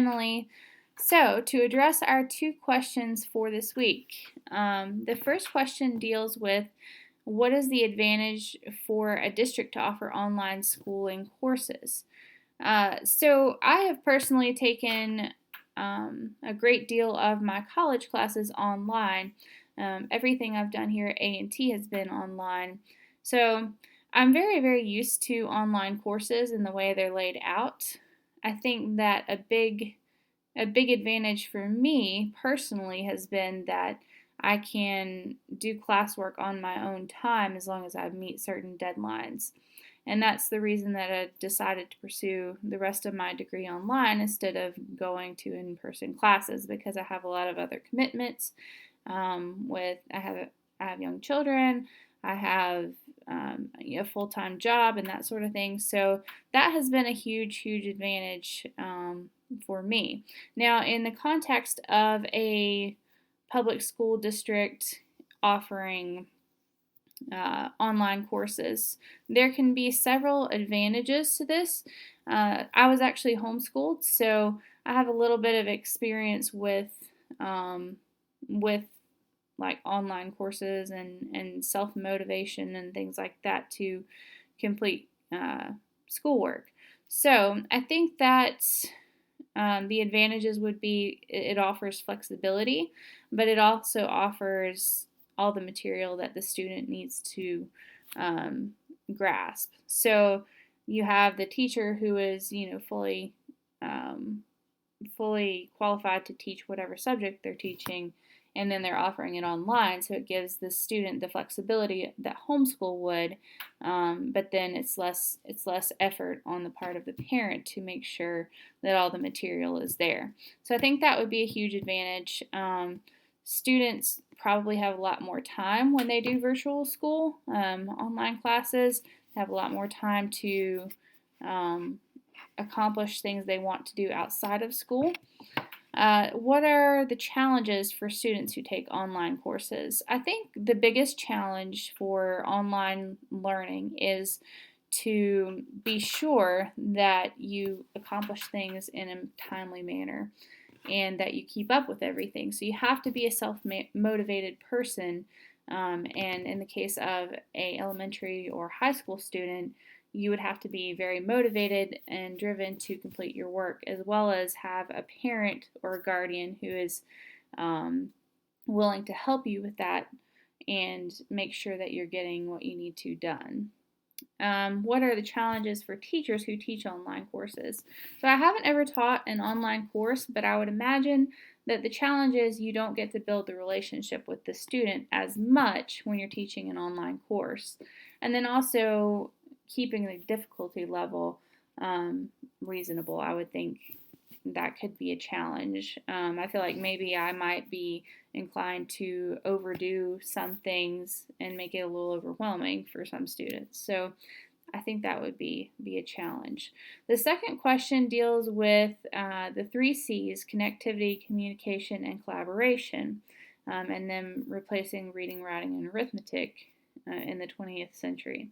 finally. So, to address our two questions for this week, the first question deals with what is the advantage for a district to offer online schooling courses? So, I have personally taken a great deal of my college classes online. Everything I've done here at A&T has been online. So, I'm very, very used to online courses and the way they're laid out. I think that a big advantage for me personally has been that I can do classwork on my own time as long as I meet certain deadlines. And that's the reason that I decided to pursue the rest of my degree online instead of going to in-person classes, because I have a lot of other commitments. I have young children, I have a full-time job and that sort of thing. So that has been a huge, huge advantage for me. Now, in the context of a public school district offering online courses, there can be several advantages to this. I was actually homeschooled, so I have a little bit of experience with like online courses and self motivation and things like that to complete schoolwork. So I think that the advantages would be it offers flexibility, but it also offers all the material that the student needs to um, grasp. So you have the teacher who is, um, fully qualified to teach whatever subject they're teaching, and then they're offering it online, so it gives the student the flexibility that homeschool would, but then it's less effort on the part of the parent to make sure that all the material is there. So I think that would be a huge advantage. Students probably have a lot more time when they do virtual school, online classes, have a lot more time to um, accomplish things they want to do outside of school. What are the challenges for students who take online courses? I think the biggest challenge for online learning is to be sure that you accomplish things in a timely manner and that you keep up with everything. So you have to be a self-motivated person. And in the case of a elementary or high school student, you would have to be very motivated and driven to complete your work, as well as have a parent or a guardian who is um, willing to help you with that and make sure that you're getting what you need to done. What are the challenges for teachers who teach online courses? So I haven't ever taught an online course, but I would imagine that the challenge is you don't get to build the relationship with the student as much when you're teaching an online course. And then also keeping the difficulty level reasonable, I would think that could be a challenge. I feel like maybe I might be inclined to overdo some things and make it a little overwhelming for some students. So I think that would be a challenge. The second question deals with the three C's: connectivity, communication, and collaboration, and then replacing reading, writing, and arithmetic in the 20th century.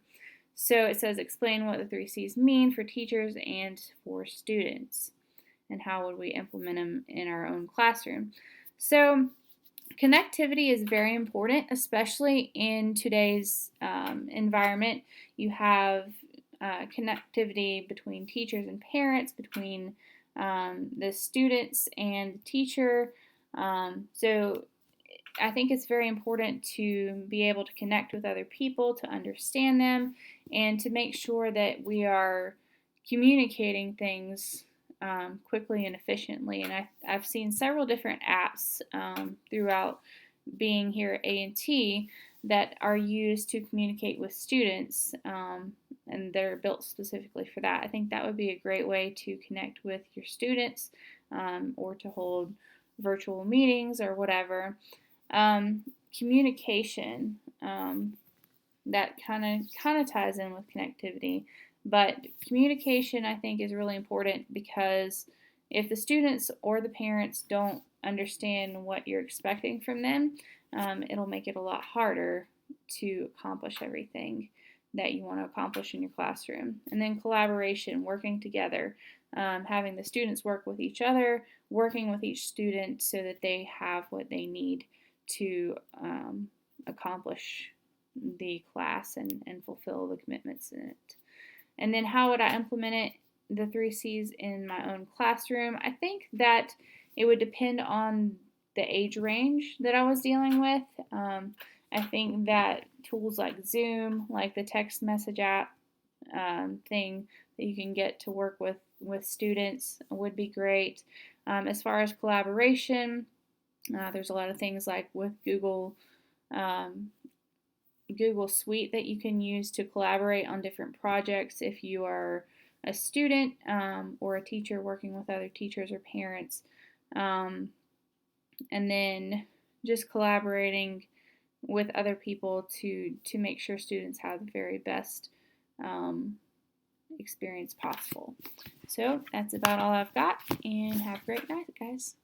So it says, explain what the three C's mean for teachers and for students, and how would we implement them in our own classroom. So connectivity is very important, especially in today's environment. You have connectivity between teachers and parents, between the students and the teacher. So I think it's very important to be able to connect with other people, to understand them, and to make sure that we are communicating things quickly and efficiently. And I've seen several different apps throughout being here at A&T that are used to communicate with students, and they're built specifically for that. I think that would be a great way to connect with your students, or to hold virtual meetings or whatever. Communication, that kind of ties in with connectivity, but communication I think is really important, because if the students or the parents don't understand what you're expecting from them, it'll make it a lot harder to accomplish everything that you want to accomplish in your classroom. And then collaboration, working together. having the students work with each other, working with each student so that they have what they need to accomplish the class and fulfill the commitments in it. And then how would I implement it, the 3Cs, in my own classroom? I think that it would depend on the age range that I was dealing with. I think that tools like Zoom, like the text message app thing that you can get to work with students, would be great. As far as collaboration, there's a lot of things like with Google Suite that you can use to collaborate on different projects if you are a student or a teacher working with other teachers or parents. And then just collaborating with other people to make sure students have the very best experience possible. So that's about all I've got, and have a great night, guys.